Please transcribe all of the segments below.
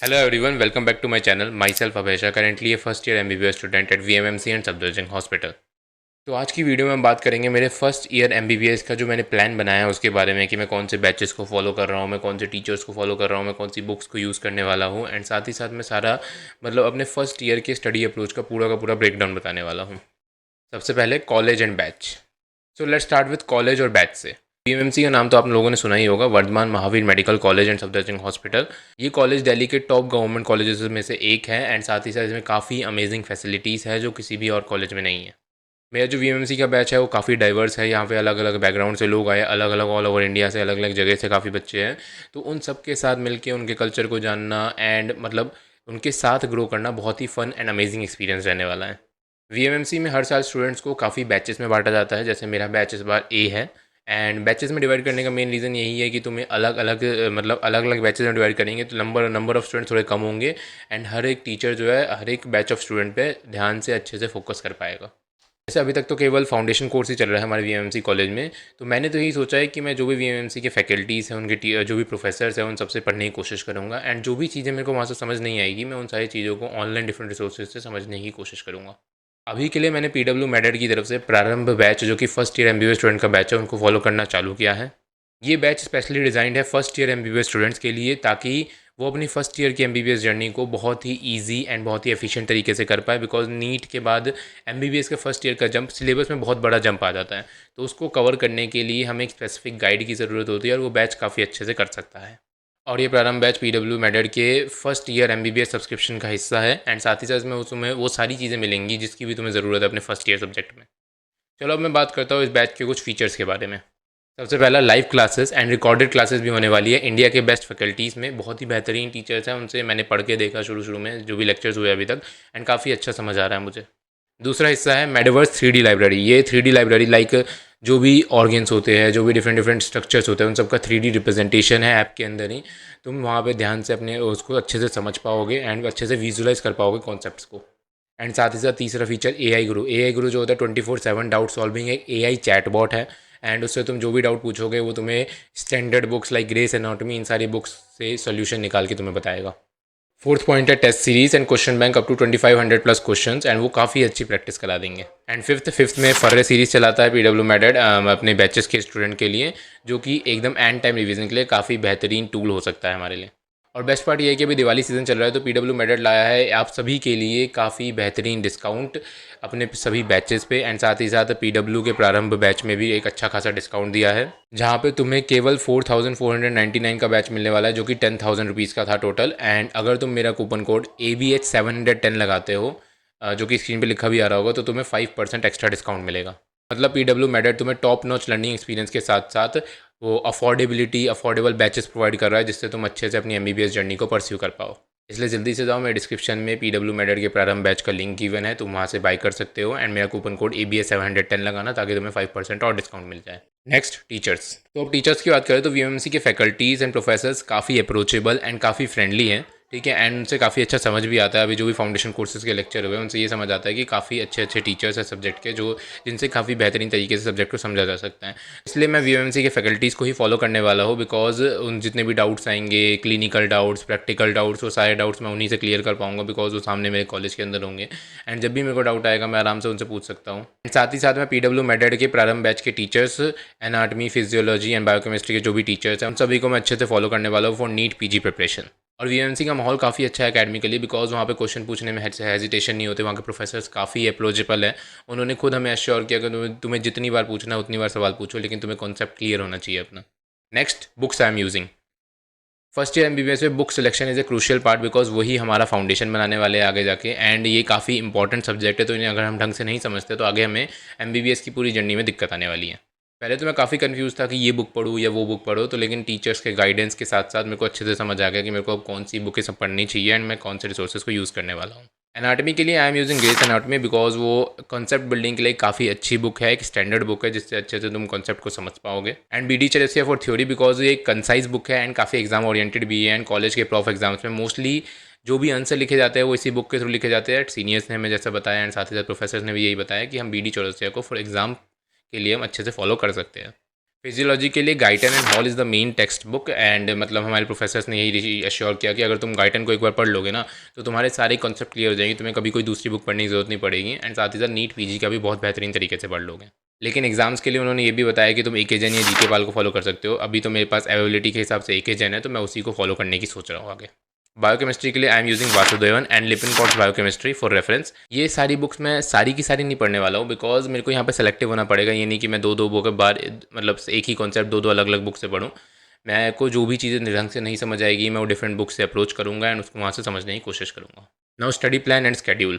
Hello everyone, welcome back to my channel. Myself Abhesha, currently a first year MBBS student at VMMC and Safdarjung Hospital. तो आज की video में हम बात करेंगे मेरे फर्स्ट ईयर एमबीबीएस का जो मैंने प्लान बनाया है उसके बारे में कि मैं कौन से बैचेस को फॉलो कर रहा हूँ, मैं कौन से टीचर्स को फॉलो कर रहा हूँ, मैं कौन सी बुक्स को यूज़ करने वाला हूँ एंड साथ ही साथ मैं सारा अपने फर्स्ट ईयर के स्टडी अप्रोच का पूरा ब्रेकडाउन बताने वाला हूँ। सबसे पहले college and batch. So let's start with college और बैच से। बीएमएमसी का नाम तो आप लोगों ने सुना ही होगा, Vardhman Mahavir medical college and Safdarjung hospital. ये कॉलेज दिल्ली के टॉप गवर्नमेंट कॉलेजेस में से एक है एंड साथ ही साथ इसमें काफ़ी अमेजिंग फैसिलिटीज़ है जो किसी भी और कॉलेज में नहीं है। मेरा जो वीएमएमसी का बैच है वो काफ़ी डाइवर्स है, यहाँ पे अलग अलग बैकग्राउंड से लोग आए, अलग अलग ऑल ओवर इंडिया से अलग अलग जगह से काफ़ी बच्चे हैं। तो उन सब के साथ मिलके उनके कल्चर को जानना एंड उनके साथ ग्रो करना बहुत ही फ़न एंड अमेजिंग एक्सपीरियंस रहने वाला है। वीएमएमसी में हर साल स्टूडेंट्स को काफ़ी बैचेस में बांटा जाता है, जैसे मेरा बैच इस बार ए है एंड बैचेस में डिवाइड करने का मेन रीज़न यही है कि तुम्हें अलग अलग अलग अलग बैचेस में डिवाइड करेंगे तो नंबर ऑफ़ स्टूडेंट्स थोड़े कम होंगे एंड हर एक टीचर जो है हर एक बैच ऑफ स्टूडेंट पे ध्यान से अच्छे से फोकस कर पाएगा। जैसे अभी तक तो केवल फाउंडेशन कोर्स ही चल रहा है हमारे वीएमएमसी कॉलेज में, तो मैंने तो यही सोचा है कि मैं जो भी वीएमएमसी के फैकल्टीज़ हैं उनके जो भी प्रोफेसर्स हैं उन सबसे पढ़ने की कोशिश करूँगा एंड जो भी चीज़ें मेरे को वहाँ से समझ नहीं आएगी मैं उन सारी चीज़ों को ऑनलाइन डिफरेंट रिसोर्सेज से समझने की कोशिश करूँगा। अभी के लिए मैंने पीडब्ल्यू मेडेड की तरफ से प्रारंभ बैच जो कि फर्स्ट ईयर एमबीबीएस स्टूडेंट का बैच है उनको फॉलो करना चालू किया है। ये बैच स्पेशली डिज़ाइंड है फर्स्ट ईयर एमबीबीएस स्टूडेंट्स के लिए ताकि वो अपनी फर्स्ट ईयर की एमबीबीएस जर्नी को बहुत ही ईजी एंड बहुत ही एफिशिएंट तरीके से कर पाए, बिकॉज नीट के बाद एमबीबीएस के फर्स्ट ईयर का जंप सिलेबस में बहुत बड़ा जंप आ जाता है, तो उसको कवर करने के लिए हमें एक स्पेसिफिक गाइड की ज़रूरत होती है और वो बैच काफ़ी अच्छे से कर सकता है। और ये प्रारंभ बैच पीडब्ल्यू मेडेड के फर्स्ट ईयर एमबीबीएस सब्सक्रिप्शन का हिस्सा है एंड साथ ही साथ इसमें तुम्हें वो सारी चीज़ें मिलेंगी जिसकी भी तुम्हें ज़रूरत है अपने फर्स्ट ईयर सब्जेक्ट में। चलो अब मैं बात करता हूँ इस बैच के कुछ फीचर्स के बारे में। सबसे पहला, live classes and recorded classes भी होने वाली है। इंडिया के बेस्ट फैकल्टीज़ में बहुत ही बेहतरीन टीचर्स हैं, उनसे मैंने पढ़ के देखा शुरू में जो भी लेक्चर्स हुए अभी तक एंड काफ़ी अच्छा समझ आ रहा है मुझे। दूसरा हिस्सा है मेटावर्स 3D लाइब्रेरी। ये 3D लाइब्रेरी जो भी ऑर्गेन्स होते हैं, जो भी डिफरेंट डिफरेंट स्ट्रक्चर्स होते हैं, उन सबका 3D रिप्रेजेंटेशन है ऐप के अंदर ही। तुम वहाँ पे ध्यान से अपने उसको अच्छे से समझ पाओगे एंड अच्छे से विजुलाइज कर पाओगे कॉन्सेप्ट्स को। एंड साथ ही साथ तीसरा फीचर ए आई गुरु जो होता है 24/7 डाउट सॉल्विंग, एक AI चैटबॉट है एंड उससे तुम जो भी डाउट पूछोगे वो तुम्हें standard books like Gray's anatomy इन सारी बुक्स से सोल्यूशन निकाल के तुम्हें बताएगा। फोर्थ पॉइंट है test series and question bank up to 2500 plus question and वो काफ़ी अच्छी प्रैक्टिस करा देंगे। एंड फिफ्थ में फर्रे सीरीज चलाता है पीडब्ल्यू मेडेड अपने बैचेस के स्टूडेंट के लिए, जो कि एकदम एंड टाइम रिवीजन के लिए काफ़ी बेहतरीन टूल हो सकता है हमारे लिए। और बेस्ट पार्ट ये है कि अभी दिवाली सीज़न चल रहा है तो पीडब्ल्यू मेडेड लाया है आप सभी के लिए काफ़ी बेहतरीन डिस्काउंट अपने सभी बैचेस पे एंड साथ ही साथ पीडब्ल्यू के प्रारंभ बैच में भी एक अच्छा खासा डिस्काउंट दिया है, जहाँ पे तुम्हें केवल 4499 का बैच मिलने वाला है जो कि 10,000 रुपीज़ का था टोटल। एंड अगर तुम मेरा कूपन कोड ABH710 लगाते हो जो कि स्क्रीन पे लिखा भी आ रहा होगा तो तुम्हें 5% एक्स्ट्रा डिस्काउंट मिलेगा। मतलब पीडब्ल्यू मेडेड तुम्हें टॉप नॉच लर्निंग एक्सपीरियंस के साथ साथ वो अफोर्डेबल बैचेस प्रोवाइड कर रहा है जिससे तुम अच्छे से अपनी एमबीबीएस जर्नी को परस्यू कर पाओ। इसलिए जल्दी से जाओ, मेरे डिस्क्रिप्शन में पीडब्ल्यू मेडेड के प्रारंभ बैच का लिंक गिवन है, तुम वहाँ से बाय कर सकते हो एंड मेरा कूपन कोड ABS710 लगाना ताकि तुम्हें 5% और डिस्काउंट मिल जाए। Next, teachers. तो अब टीचर्स की बात करें तो वीएमएमसी के फैकल्टीज़ एंड प्रोफेसर्स काफ़ी अप्रोचेबल एंड काफ़ी फ्रेंडली हैं, ठीक है, एंड उनसे काफ़ी अच्छा समझ भी आता है। अभी जो भी फाउंडेशन कोर्सेज के लेक्चर हुए उनसे ये समझ आता है कि काफ़ी अच्छे अच्छे टीचर्स हैं सब्जेक्ट के जो जिनसे काफ़ी बेहतरीन तरीके से सब्जेक्ट को समझा जा सकता है। इसलिए मैं वीएमएमसी के फैकल्टीज़ को ही फॉलो करने वाला हूँ, बिकॉज उन जितने भी डाउट्स आएंगे, क्लिनिकल डाउट्स, प्रैक्टिकल डाउट्स, वो सारे डाउट्स मैं उन्हीं से क्लियर कर पाऊंगा बिकॉज वो सामने मेरे कॉलेज के अंदर होंगे एंड जब भी मेरे को डाउट आएगा मैं आराम से उनसे पूछ सकता हूँ। साथ ही साथ मैं पीडब्ल्यू मेडेड के प्रारंभ बैच के teachers, anatomy, physiology and biochemistry के जो भी टीचर्स हैं उन सभी को मैं अच्छे से फॉलो करने वाला हूँ फॉर नीट पीजी प्रिपरेशन। और वीएमसी का माहौल काफ़ी अच्छा है अकेडमिकली, बिकॉज वहाँ पे क्वेश्चन पूछने में हेजिटेशन नहीं होते, वहाँ के प्रोफेसर्स काफ़ी अप्रोचेबल है। उन्होंने खुद हमें एश्योर किया कि तुम्हें जितनी बार पूछना है उतनी बार सवाल पूछो, लेकिन तुम्हें कॉन्सेप्ट क्लियर होना चाहिए अपना। Next, books I am using. First year MBBS में book selection is a crucial part, because वही हमारा फाउंडेशन बनाने वाले हैं आगे जाके एंड ये काफ़ी इंपॉर्टेंट सब्जेक्ट है, तो इन्हें अगर हम ढंग से नहीं समझते तो आगे हमें एमबीबीएस की पूरी जर्नी में दिक्कत आने वाली है। पहले तो मैं काफ़ी कंफ्यूज था कि ये बुक पढ़ूँ या वो बुक पढ़ो, तो लेकिन टीचर्स के गाइडेंस के साथ साथ मेरे को अच्छे से समझ आ गया कि मेरे को अब कौन सी बुकें सब पढ़नी चाहिए एंड मैं कौन से रिसोर्सेज को यूज़ करने वाला हूँ। एनाटमी के लिए I am using grace anatomy, because वो कॉन्सेप्ट बिल्डिंग के लिए काफ़ी अच्छी बुक है, एक स्टैंडर्ड बुक है जिससे अच्छे से तुम कॉन्सेप्ट को समझ पाओगे। And BD Chaurasia for theory, because ये एक कंसाइज बुक है एंड काफ़ी एग्जाम ओरिएंटेड भी है एंड कॉलेज के प्रॉफ एग्जाम्स में मोस्टली जो भी आंसर लिखे जाते हैं वो इसी बुक के थ्रू लिखे जाते हैं। सीनियर्स ने हमें जैसा बताया एंड साथ ही साथ प्रोफेसर्स ने भी यही बताया कि हम BD चौरसिया को फॉर एग्ज़ाम के लिए हम अच्छे से फॉलो कर सकते हैं। फिजियोलॉजी के लिए Guyton and hall is the main text book and मतलब हमारे प्रोफेसर्स ने यही अश्योर किया कि अगर तुम गाइटन को एक बार पढ़ लोगे ना तो तुम्हारे सारे कॉन्सेप्ट क्लियर हो जाएंगे, तुम्हें कभी कोई दूसरी बुक पढ़ने की जरूरत नहीं पड़ेगी एंड साथ ही साथ नीट पीजी का भी बहुत बेहतरीन तरीके से पढ़ लोगे। लेकिन एग्जाम्स के लिए उन्होंने ये भी बताया कि तुम एकेजन या जीके पाल को फॉलो कर सकते हो। अभी तो मेरे पास अवेलेबिलिटी के हिसाब से एकेजन है तो मैं उसी को फॉलो करने की सोच रहा हूँ आगे। बायोकेमिस्ट्री के लिए I am using Vasudevan and Lippincott's biochemistry for reference. ये सारी बुक्स मैं सारी की सारी नहीं पढ़ने वाला हूँ बिकॉज मेरे को यहाँ पे सेलेक्टिव होना पड़ेगा। ये नहीं कि मैं दो दो बुक बार मतलब एक ही कॉन्सेप्ट दो दो अलग अलग बुक से पढ़ूँ। मैं को जो भी चीज़ें ढंग से नहीं समझ आएगी मैं वो डिफरेंट बुक से अप्रोच करूँगा एंड उसको वहाँ से समझने की कोशिश करूँगा। Now study plan and schedule.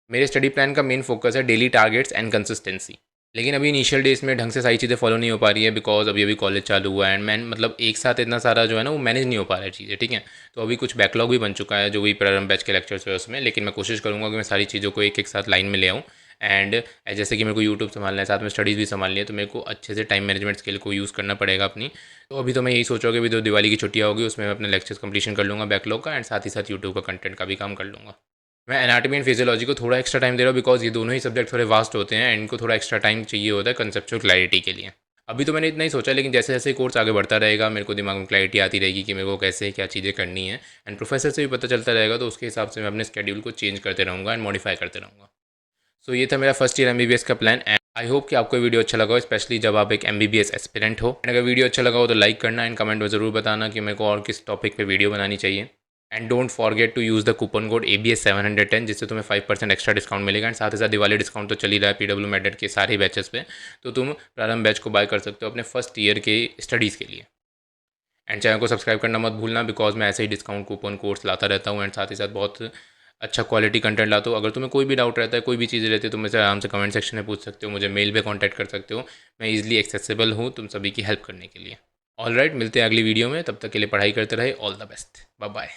मेरे स्टडी प्लान का मेन फोकस है डेली टारगेट्स एंड कंसिस्टेंसी। लेकिन अभी इनिशियल डेज में ढंग से सारी चीज़ें फॉलो नहीं हो पा रही है बिकॉज अभी अभी कॉलेज चालू हुआ है एंड मैं मतलब एक साथ इतना सारा जो है ना वो मैनेज नहीं हो पा रहा है चीज़ें, ठीक है। तो अभी कुछ बैकलॉग भी बन चुका है जो भी प्रारंभ बैच के लेक्चर्स है उसमें, लेकिन मैं कोशिश करूँगा कि मैं सारी चीज़ों को एक एक साथ लाइन में ले आऊँ। एंड जैसे कि मेरे को यूट्यूब संभालना है साथ में स्टडीज़ भी संभालनी है तो मेरे को अच्छे से टाइम मैनेजमेंट स्किल को यूज़ करना पड़ेगा अपनी। तो अभी तो मैं यही सोच रहा हूँ कि अभी तो दिवाली की छुट्टियाँ होगी उसमें मैं अपने लेक्चर्स कंप्लीशन कर लूँगा बैकलॉग का एंड साथ ही साथ यूट्यूब का कंटेंट का भी काम कर लूँगा। मैं एनाटॉमी एंड फिजियोलॉजी को थोड़ा एक्स्ट्रा टाइम दे रहा हूँ बिकॉज ये दोनों ही सब्जेक्ट थोड़े वास्ट होते हैं एंड इनको थोड़ा एक्स्ट्रा टाइम चाहिए होता है कंसेप्चुअल क्लैरिटी के लिए। अभी तो मैंने इतना ही सोचा, लेकिन जैसे जैसे कोर्स आगे बढ़ता रहेगा मेरे को दिमाग में क्लैरिटी आती रहेगी कि मेरे को कैसे क्या चीज़ें करनी है एंड प्रोफेसर से भी पता चलता रहेगा तो उसके हिसाब से मैं अपने स्केड्यूल को चेंज करते रहूँगा एंड मॉडिफाई करते रहूँगा। सो ये था मेरा फर्स्ट ईयर एमबीबीएस का प्लान एंड आई होप कि आपको वीडियो अच्छा लगा हो, स्पेशली जब आप एक एमबीबीएस एस्पिरेंट हो। एंड अगर वीडियो अच्छा लगा हो तो लाइक करना एंड कमेंट में ज़रूर बताना कि मेरे को और किस टॉपिक पे वीडियो बनानी चाहिए। And don't forget to use the coupon code ABS710 जिससे तुम्हें 5% एक्स्ट्रा डिस्काउंट मिलेगा एंड साथ ही साथ दिवाली डिस्काउंट तो चल ही रहा है PW मेडेट के सारे बैचेस पे, तो तुम प्रारंभ बैच को बाय कर सकते हो अपने फर्स्ट ईयर के स्टडीज़ के लिए। एंड चैनल को सब्सक्राइब करना मत भूलना बिकॉज मैं ऐसे ही डिस्काउंट कूपन कोर्स लाता रहता हूँ एंड साथ ही साथ बहुत अच्छा क्वालिटी कंटेंट लाता हूँ। अगर तुम्हें कोई भी डाउट रहता है कोई भी चीज़ रहती है तो मुझसे आराम से कमेंट सेक्शन में पूछ सकते हो, मुझे मेल पे कांटेक्ट कर सकते हो। मैं ईजिली एक्सेसिबल हूँ तुम सभी की हेल्प करने के लिए। ऑल राइट, मिलते हैं अगली वीडियो में, तब तक के लिए पढ़ाई करते रहे। All the best, bye bye.